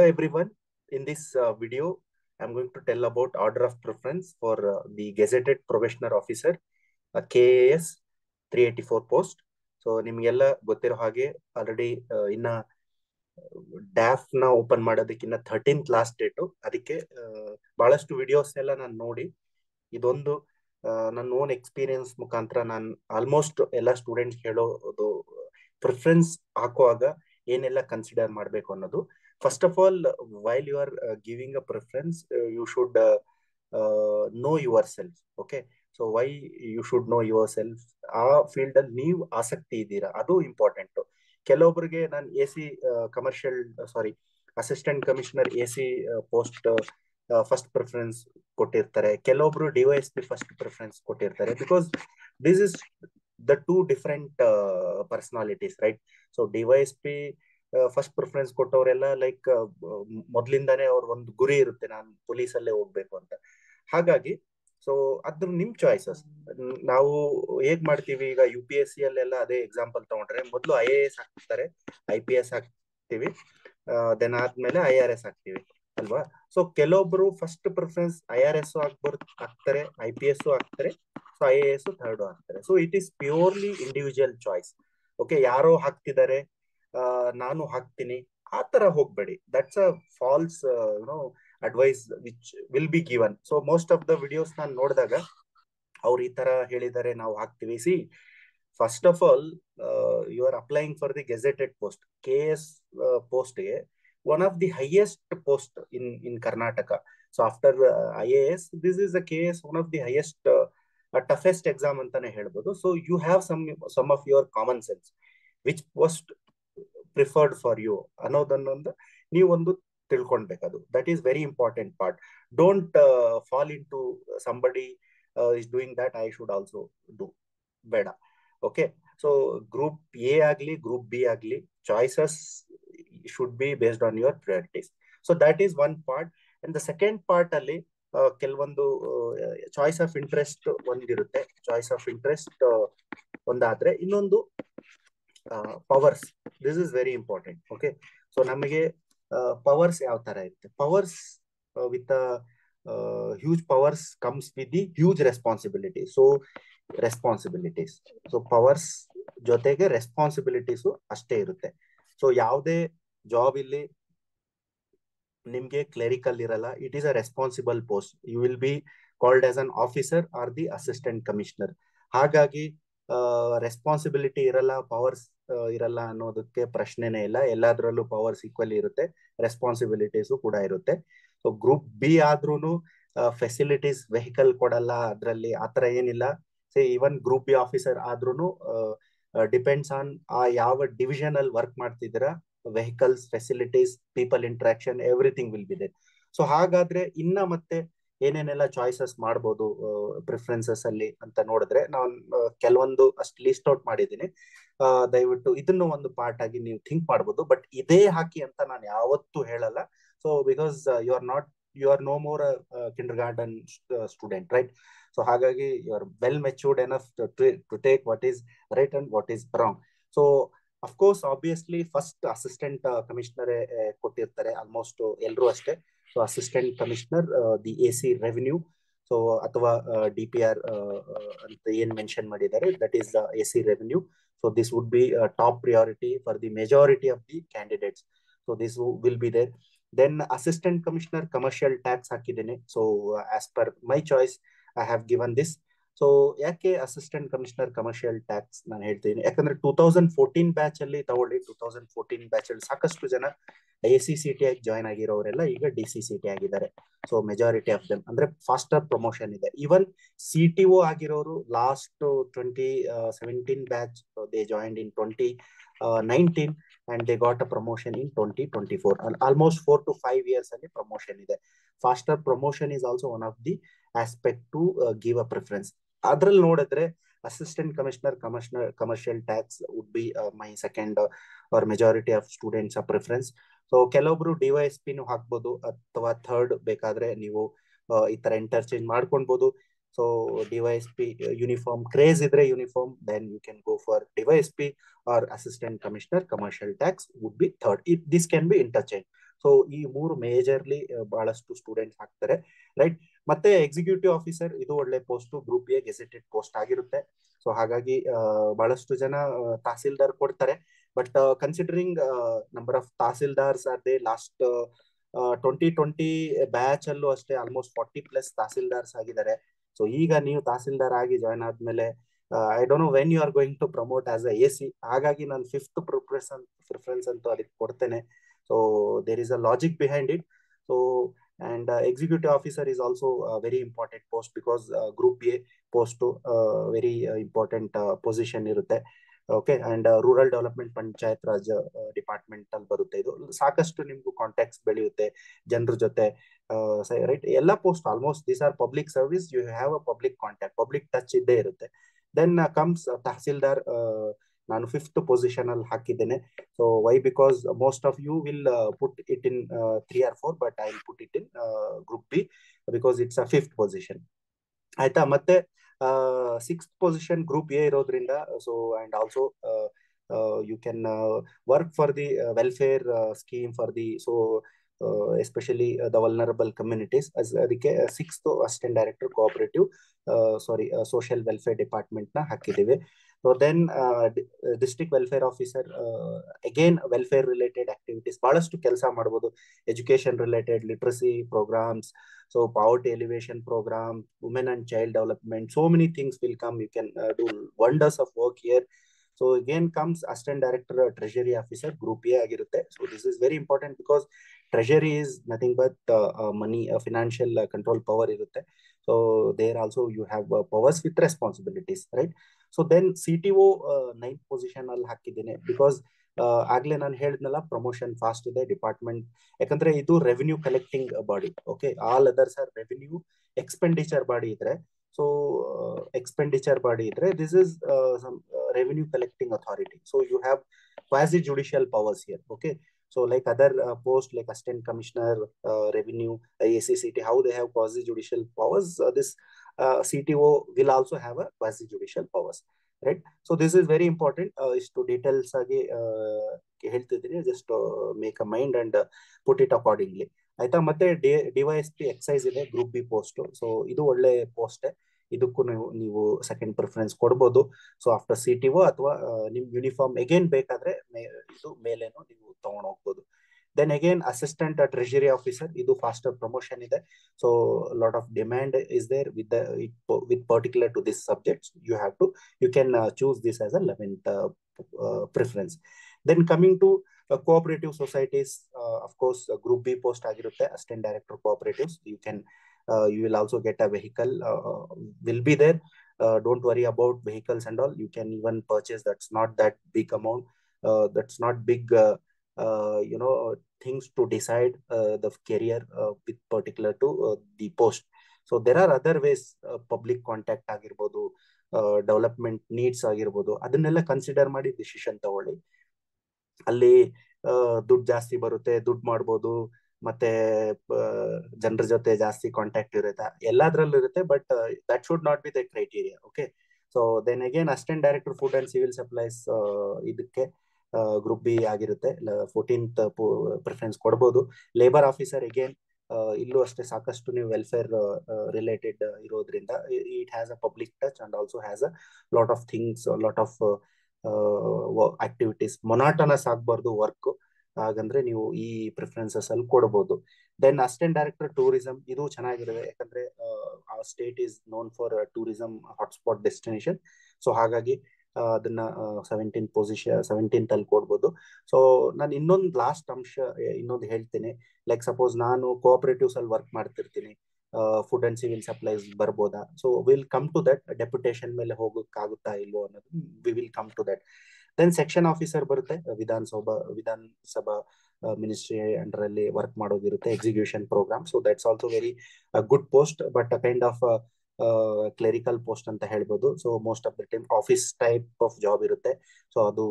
Hello everyone. In this video, I'm going to tell about order of preference for the Gazetted Probationer Officer, KAS 384 post. So ನಿಮ್ಗೆಲ್ಲ ಗೊತ್ತಿರೋ ಹಾಗೆ already ಇನ್ನ ಡ್ಯಾಫ್ ನ open ಮಾಡೋದಕ್ಕಿನ್ನ 13th last date. ಅದಕ್ಕೆ ಬಹಳಷ್ಟು videos ಎಲ್ಲ ನಾನು ನೋಡಿ ಇದೊಂದು ನನ್ನ ಓನ್ ಎಕ್ಸ್ಪೀರಿಯನ್ಸ್ ಮುಖಾಂತರ ನಾನು ಆಲ್ಮೋಸ್ಟ್ ಎಲ್ಲ ಸ್ಟೂಡೆಂಟ್ಸ್ ಹೇಳೋದು ಪ್ರಿಫರೆನ್ಸ್ ಹಾಕುವಾಗ ಏನೆಲ್ಲ ಕನ್ಸಿಡರ್ ಮಾಡಬೇಕು ಅನ್ನೋದು. First of all, while you are giving a preference, you should know yourself. Okay, so why you should know yourself? ಆ ಫೀಲ್ಡ್ ಅಲ್ಲಿ ನೀವು ಆಸಕ್ತಿ ಇದ್ದೀರಾ, ಅದು ಇಂಪಾರ್ಟೆಂಟ್. ಕೆಲವೊಬ್ಬರಿಗೆ ನಾನು assistant commissioner AC post first preference ಕೊಟ್ಟಿರ್ತಾರೆ, ಕೆಲವೊಬ್ರು DYSP ಫಸ್ಟ್ ಪ್ರಿಫರೆನ್ಸ್ ಕೊಟ್ಟಿರ್ತಾರೆ. Because this is the two different personalities, right? So DYSP first preference ಕೊಟ್ಟವರೆಲ್ಲ ಲೈಕ್ ಮೊದ್ಲಿಂದಾನೇ ಅವ್ರ ಒಂದು ಗುರಿ ಇರುತ್ತೆ, ನಾನು ಪೊಲೀಸ್ ಅಲ್ಲೇ ಹೋಗ್ಬೇಕು ಅಂತ. ಹಾಗಾಗಿ ಸೊ ಅದ್ರ ನಿಮ್ ಚಾಯ್ಸಸ್. ನಾವು ಹೇಗ್ ಮಾಡ್ತೀವಿ ಈಗ UPSC ಅಲ್ಲೆಲ್ಲ ಅದೇ ಎಕ್ಸಾಂಪಲ್ ತಗೊಂಡ್ರೆ, ಮೊದಲು IAS ಹಾಕ್ತಾರೆ, IPS ಹಾಕ್ತಿವಿ, ದೆನ್ ಆದ್ಮೇಲೆ IRS ಹಾಕ್ತಿವಿ ಅಲ್ವಾ? ಸೊ ಕೆಲವೊಬ್ರು ಫಸ್ಟ್ ಪ್ರಿಫರೆನ್ಸ್ IRS ಹಾಕ್ತಾರೆ, IPS ಹಾಕ್ತಾರೆ, ಸೊ IAS ಥರ್ಡ್ ಹಾಕ್ತಾರೆ. So it is purely individual choice. Okay, ಯಾರೋ ಹಾಕ್ತಿದ್ದಾರೆ ನಾನು ಹಾಕ್ತೀನಿ ಆ ತರ ಹೋಗ್ಬೇಡಿ. That's a false advice which will be given. So most of the videos ನಾನು ನೋಡಿದಾಗ ಅವ್ರು ಈ ತರ ಹೇಳಿದ್ದಾರೆ, ನಾವು ಹಾಕ್ತಿವಿ. See, first of all you are applying for the gazetted post. KS ಪೋಸ್ಟ್ಗೆ one of the highest post in Karnataka. So after IAS, this is the KS one of the highest toughest exam ಅಂತಾನೆ ಹೇಳ್ಬೋದು. So you have some of your common sense which post preferred for you ಅನ್ನೋದನ್ನೊಂದು ನೀವೊಂದು ತಿಳ್ಕೊಳ್ಬೇಕದು. That is very important part. Don't fall into somebody is doing that, I should also do, ಬೇಡ. Okay, so group A ಆಗ್ಲಿ group B ಆಗ್ಲಿ, choices should be based on your priorities. So that is one part. And the second part ಅಲ್ಲಿ ಕೆಲವೊಂದು choice of interest ಒಂದಿರುತ್ತೆ. Choice of interest ಒಂದಾದ್ರೆ ಇನ್ನೊಂದು powers. This is very important. Okay, so ನಮಗೆ powers ಯಾವ ತರ ಇರುತ್ತೆ? Powers with huge powers comes with the huge responsibility. So responsibilities, so powers ಜೊತೆಗೆ ರೆಸ್ಪಾನ್ಸಿಬಿಲಿಟೀಸು ಅಷ್ಟೇ ಇರುತ್ತೆ. ಸೊ ಯಾವುದೇ ಜಾಬ್ ಇಲ್ಲಿ ನಿಮ್ಗೆ ಕ್ಲರಿಕಲ್ ಇರಲ್ಲ. It is a responsible post. You will be called as an officer or the assistant commissioner. ಹಾಗಾಗಿ responsibility ಇರಲ್ಲ, powers ಇರಲ್ಲ ಅನ್ನೋದಕ್ಕೆ ಪ್ರಶ್ನೆನೇ ಇಲ್ಲ. ಎಲ್ಲಾದ್ರಲ್ಲೂ ಪವರ್ಸ್ ಈಕ್ವಲಿ ಇರುತ್ತೆ, ರೆಸ್ಪಾನ್ಸಿಬಿಲಿಟೀಸು ಕೂಡ ಇರುತ್ತೆ. ಸೊ ಗ್ರೂಪ್ B ಆದ್ರೂನು ಫೆಸಿಲಿಟೀಸ್, ವೆಹಿಕಲ್ ಕೊಡಲ್ಲ, ಅದ್ರಲ್ಲಿ ಆತರ ಏನಿಲ್ಲ. ಈವನ್ ಗ್ರೂಪ್ B ಆಫೀಸರ್ ಆದ್ರೂನು ಡಿಪೆಂಡ್ಸ್ ಆನ್ ಆ ಯಾವ ಡಿವಿಷನ್ ಅಲ್ಲಿ ವರ್ಕ್ ಮಾಡ್ತಿದ್ದೀರಾ, vehicles, facilities, people interaction, everything will be there. So ಹಾಗಾದ್ರೆ ಇನ್ನ ಮತ್ತೆ ಏನೇನೆಲ್ಲ ಚಾಯ್ಸಸ್ ಮಾಡ್ಬೋದು ಪ್ರಿಫರೆನ್ಸಸ್ ಅಲ್ಲಿ ಅಂತ ನೋಡಿದ್ರೆ, ನಾನು ಕೆಲವೊಂದು ಅಷ್ಟು ಲಿಸ್ಟ್ ಔಟ್ ಮಾಡಿದ್ದೀನಿ. ದಯವಿಟ್ಟು ಇದನ್ನು ಒಂದು ಪಾರ್ಟ್ ಆಗಿ ನೀವು ಥಿಂಕ್ ಮಾಡ್ಬೋದು. ಬಟ್ ಇದೇ ಹಾಕಿ ಅಂತ ನಾನು ಯಾವತ್ತೂ ಹೇಳಲ್ಲ. So because you are no more kindergarten student, right? So ಹಾಗಾಗಿ you are well matured enough to take what is right and what is wrong. So of course obviously first assistant ಕಮಿಷನರೇ ಕೊಟ್ಟಿರ್ತಾರೆ almost ಎಲ್ರು ಅಷ್ಟೇ. So assistant commissioner, the AC revenue, so ಅಥವಾ DPR ಅಂತ ಏನ್ mention ಮಾಡಿದ್ದಾರೆ, that is the AC revenue. So this would be top priority for the majority of the candidates. So this will be there. Then assistant commissioner commercial tax ಹಾಕಿದ್ದೇನೆ. So as per my choice I have given this. So ಯಾಕೆ assistant commissioner commercial tax ನಾನು ಹೇಳ್ತೀನಿ, ಯಾಕಂದ್ರೆ 2014 batch ಅಲ್ಲಿ ತಗೊಳ್ಳಿ. 2014 batch ಅಲ್ಲಿ ಸಾಕಷ್ಟು ಜನ ACCT ಆಗಿ ಜಾಯ್ನ್ ಆಗಿರೋರೆಲ್ಲ ಈಗ DCCT ಆಗಿದ್ದಾರೆ. ಸೊ ಮೆಜಾರಿಟಿ ಆಫ್ ದೆಮ್, ಅಂದ್ರೆ ಫಾಸ್ಟರ್ ಪ್ರಮೋಷನ್ ಇದೆ. ಈವನ್ CTO ಆಗಿರೋರು last 2017 batch, they joined in 2019 and they got a promotion in 2024. Almost 4 to 5 years ಅಲ್ಲಿ ಪ್ರಮೋಷನ್ ಇದೆ. Faster promotion is also one of the aspect to give a preference. ಅದ್ರಲ್ಲಿ ನೋಡಿದ್ರೆ assistant commissioner commercial tax would be my second or majority of students preference. So ಕೆಲವೊಬ್ರು DYSP ಹಾಕ್ಬೋದು, ಅಥವಾ third ಬೇಕಾದ್ರೆ ನೀವು ಈ ತರ ಇಂಟರ್ಚೇಂಜ್ ಮಾಡ್ಕೊಳ್ಬಹುದು. ಸೊ DYSP ಯೂನಿಫಾರ್ಮ್ ಕ್ರೇಜ್ ಇದ್ರೆ uniform, then you can go for DYSP or assistant commissioner commercial tax would be third. This can be interchanged. So ಈ ಮೂರು ಮೇಜರ್ಲಿ ಬಹಳಷ್ಟು ಸ್ಟೂಡೆಂಟ್ಸ್ ಹಾಕ್ತಾರೆ, ರೈಟ್. ಮತ್ತೆ ಎಕ್ಸಿಕ್ಯೂಟಿವ್ ಆಫೀಸರ್ ಇದು ಒಳ್ಳೆ post, group A gazetted post ಆಗಿರುತ್ತೆ. So ಹಾಗಾಗಿ ಬಹಳಷ್ಟು ಜನ ತಹಸೀಲ್ದಾರ್ ಕೊಡ್ತಾರೆ. But considering number of tahsildars are they last 2020 batch ಅಲ್ಲೂ ಅಷ್ಟೇ ಆಲ್ಮೋಸ್ಟ್ 40+ ತಹಸೀಲ್ದಾರ್ಸ್ ಆಗಿದ್ದಾರೆ. ಸೊ ಈಗ ನೀವು ತಹಸೀಲ್ದಾರ್ ಆಗಿ ಜಾಯ್ನ್ ಆದ್ಮೇಲೆ I don't know when you are going to promote as a AC. ಹಾಗಾಗಿ ನಾನು 5th ಪ್ರಿಫರೆನ್ಸ್ ಅಂತೂ ಅದಕ್ಕೆ ಕೊಡ್ತೇನೆ. So there is a logic behind it. So and executive officer is also a very important post because group A post very important position ಇರುತ್ತೆ. Okay. And rural development panchayat Raj department ಅಲ್ಲಿ ಬರುತ್ತೆ. ಇದು ಸಾಕಷ್ಟು ನಿಮ್ಗೂ contacts ಬೆಳೆಯುತ್ತೆ ಜನರ ಜೊತೆ, ರೈಟ್. ಎಲ್ಲ post almost these are public service, you have a public contact, public touch ಇದ್ದೇ ಇರುತ್ತೆ. Then comes tahsildar. ನಾನು 5th ಪೊಸಿಷನ್ ಅಲ್ಲಿ ಹಾಕಿದ್ದೇನೆ. So why? Because most of you will put it in 3 or 4, but I will put it in group B because it's a 5th position. ಆಯ್ತಾ? ಮತ್ತೆ 6th position group A ಇರೋದ್ರಿಂದ, so and also you can work for the welfare scheme for the, so especially the vulnerable communities. ಅದಕ್ಕೆ 6th assistant director cooperative social welfare department ನ ಹಾಕಿದ್ದೀವಿ. So then district welfare officer, again welfare related activities ಬಹಳಷ್ಟು ಕೆಲಸ ಮಾಡಬಹುದು. Education related literacy programs, so poverty elevation program, women and child development, so many things will come. You can do wonders of work here. So again comes assistant director treasury officer, group A ಆಗಿರುತ್ತೆ. So this is very important because treasury is nothing but money, financial control power ಇರುತ್ತೆ. So there also you have powers with responsibilities, right? So then CTO 9th position ಅಲ್ಲಿ ಹಾಕಿದ್ದೇನೆ because ಆಗ್ಲೇ ನಾನು ಹೇಳಿದ್ನಲ್ಲ, promotion fast ಇದೆ department. ಯಾಕಂದ್ರೆ ಇದು revenue collecting body. Okay. All others are revenue expenditure body ಇದ್ರೆ, ಸೊ ಎಕ್ಸ್ಪೆಂಡಿಚರ್ ಬಾಡಿ ಇದ್ರೆ this is revenue collecting authority. So you have quasi judicial powers here. Okay. So like other post like assistant commissioner, revenue, ACCT, how they have quasi judicial powers, this CTO will also have a quasi judicial powers, right? So this is very important. Istu details age ಹೇಳ್ತಿದ್ದೀನಿ, just make a mind and put it accordingly. ಆಯ್ತಾ? ಮತ್ತೆ DYSP exercise ಇದೆ, group B post. So ಇದು ಒಳ್ಳೆ post. ಇದಕ್ಕೂ ನೀವು second preference ಕೊಡ್ಬೋದು. So after CTO ಅಥವಾ ನಿಮ್ ಯೂನಿಫಾರ್ಮ್ ಅಗೇನ್ ಬೇಕಾದ್ರೆ ಇದು ಮೇಲೇನು ನೀವು ತಗೊಂಡು ಹೋಗ್ಬೋದು. Then again assistant treasury officer, ಇದು ಫಾಸ್ಟರ್ ಪ್ರಮೋಷನ್ ಇದೆ. So lot of demand is there with particular to this subjects. You can choose this as a 11th preference. Then coming to cooperative societies, of course group B post ಆಗಿರುತ್ತೆ, assistant director cooperatives. You will also get a vehicle, will be there. Don't worry about vehicles and all. You can even purchase. That's not that big amount. That's not big things to decide the career with particular to the post. So there are other ways, public contact ಆಗಿರ್ಬೋದು, development needs ಆಗಿರ್ಬೋದು, ಅದನ್ನೆಲ್ಲ consider ಮಾಡಿ decision ತಗೊಳ್ಳಿ. ಅಲ್ಲಿ ದುಡ್ಡು ಜಾಸ್ತಿ ಬರುತ್ತೆ, ದುಡ್ಡು ಮಾಡ್ಬೋದು, ಮತ್ತೆ ಜನರ ಜೊತೆ ಜಾಸ್ತಿ ಕಾಂಟ್ಯಾಕ್ಟ್ ಇರುತ್ತೆ, ಎಲ್ಲಾದ್ರಲ್ಲೂ ಇರುತ್ತೆ. But that should not be the criteria. Okay. So then again assistant director food and civil supplies, ಇದಕ್ಕೆ ಗ್ರೂಪ್ ಬಿ ಆಗಿರುತ್ತೆ, 14th ಪ್ರಿಫರೆನ್ಸ್ ಕೊಡ್ಬೋದು. ಲೇಬರ್ ಆಫೀಸರ್ ಅಗೇನ್ ಇಲ್ಲೂ ಅಷ್ಟೇ ಸಾಕಷ್ಟು ನೀವು ವೆಲ್ಫೇರ್ ರಿಲೇಟೆಡ್ ಇರೋದ್ರಿಂದ it has a public touch and also has a lot of things, lot of activities. Monotonous ಆಗ್ಬಾರ್ದು work, ಹಾಗಂದ್ರೆ ನೀವು ಈ ಪ್ರಿಫರೆನ್ಸಸ್ ಅಲ್ಲಿ ಕೊಡಬಹುದು. ದೆನ್ ಅಸಿಸ್ಟೆಂಟ್ ಡೈರೆಕ್ಟರ್ ಟೂರಿಸಂ, ಇದು ಚೆನ್ನಾಗಿರುತ್ತೆ. ಯಾಕಂದ್ರೆ ಆ state is known for tourism hotspot destination. So ಹಾಗಾಗಿ ಅದನ್ನ 17th ಅಲ್ಲಿ ಕೊಡ್ಬೋದು. ಸೊ ನಾನು ಇನ್ನೊಂದು ಲಾಸ್ಟ್ ಅಂಶ ಇನ್ನೊಂದು ಹೇಳ್ತೀನಿ. ಲೈಕ್ ಸಪೋಸ್ ನಾನು ಕೋಆಪರೇಟಿವ್ಸ್ ಅಲ್ಲಿ ವರ್ಕ್ ಮಾಡ್ತಿರ್ತೀನಿ, ಫುಡ್ ಅಂಡ್ ಸಿವಿಲ್ ಸಪ್ಲೈಸ್ ಬರ್ಬೋದಾ? So will come to that. Deputation ಮೇಲೆ ಹೋಗಕ್ಕಾಗುತ್ತಾ ಇಲ್ವೋ ಅನ್ನೋದು we will come to that. Then section officer ಬರುತ್ತೆ, ವಿಧಾನಸಭಾ ಮಿನಿಸ್ಟ್ರಿ ಅಂಡರ್ ಅಲ್ಲಿ ವರ್ಕ್ ಮಾಡೋದಿರುತ್ತೆ, execution program. So that's also very good post, but kind of clerical post ಅಂತ ಹೇಳ್ಬೋದು. So most of the time office type of job ಇರುತ್ತೆ. So ಅದು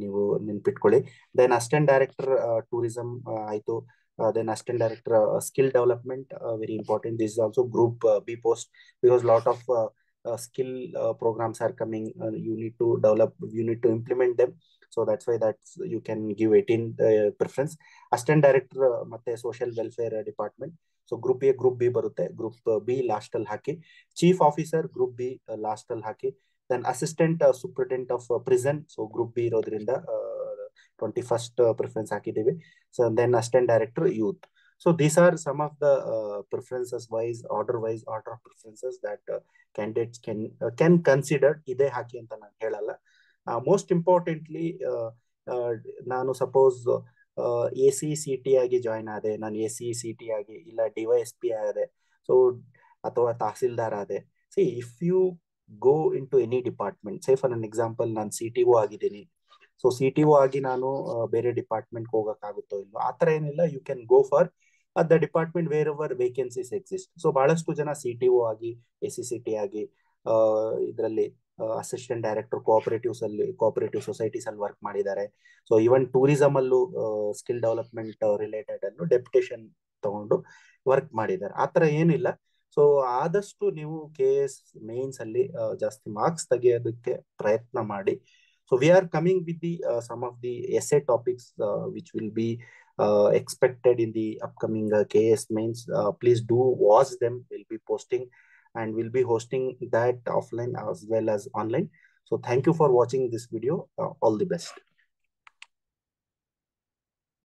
ನೀವು ನೆನ್ಪಿಟ್ಕೊಳ್ಳಿ. Then assistant director tourism ಆಯ್ತು. Then assistant director skill development, very important. This is also group B post because lot of skill programs are coming. You need to develop, you need to implement them. So So that's why you can give 18 preference. Assistant director ಮತ್ತೆ social welfare department. So group A, group B ಬರುತ್ತೆ. Group B last ಅಲ್ಲಿ ಹಾಕಿ. Chief officer group B last ಅಲ್ಲಿ ಹಾಕಿ. Then assistant superintendent of prison. So group B ಇರೋದ್ರಿಂದ 21st preference ಹಾಕಿದ್ದೀವಿ. So then assistant director youth. So these are some of the preferences order of preferences that candidates can consider. ಇದೇ ಹಾಕಿ ಅಂತ ನಾನು ಹೇಳಲ್ಲ. Most importantly ನಾನು suppose ACCT ಆಗಿ join ಆದೆ, ನಾನು ACCT ಆಗಿ ಇಲ್ಲ DYSP ಆದೆ, ಸೊ ಅಥವಾ ತಹಸೀಲ್ದಾರ್ ಆದೆ. See if you go in to any department, say for an example ನಾನು CTO ಆಗಿದ್ದೀನಿ, ಸೊ CTO ಆಗಿ ನಾನು ಬೇರೆ ಡಿಪಾರ್ಟ್ಮೆಂಟ್ ಹೋಗಕ್ಕಾಗುತ್ತೋ ಇಲ್ಲೋ, ಆ ಥರ ಏನಿಲ್ಲ. You can go for the department wherever vacancies exist. So ಬಹಳಷ್ಟು ಜನ CTO ಆಗಿ ACCT ಆಗಿ ಇದರಲ್ಲಿ ಅಸಿಸ್ಟೆಂಟ್ ಡೈರೆಕ್ಟರ್ ಕೋಆಪರೇಟಿವ್ ಸೊಸೈಟೀಸ್ ಅಲ್ಲಿ ವರ್ಕ್ ಮಾಡಿದ್ದಾರೆ. ಸೊ ಈವನ್ ಟೂರಿಸಂ ಅಲ್ಲೂ ಸ್ಕಿಲ್ ಡೆವಲಪ್ಮೆಂಟ್ ರಿಲೇಟೆಡ್ ಅಲ್ಲೂ ಡೆಪ್ಯುಟೇಷನ್ ತಗೊಂಡು ವರ್ಕ್ ಮಾಡಿದ್ದಾರೆ. ಆ ಥರ ಏನಿಲ್ಲ. ಸೊ ಆದಷ್ಟು ನೀವು KS ಮೇನ್ಸ್ ಅಲ್ಲಿ ಜಾಸ್ತಿ ಮಾರ್ಕ್ಸ್ ತೆಗೆಯೋದಕ್ಕೆ ಪ್ರಯತ್ನ ಮಾಡಿ. So we are coming with the sum of the essay topics which will be expected in the upcoming KS mains. Please do watch them. We'll be posting and we'll be hosting that offline as well as online. So thank you for watching this video. All the best.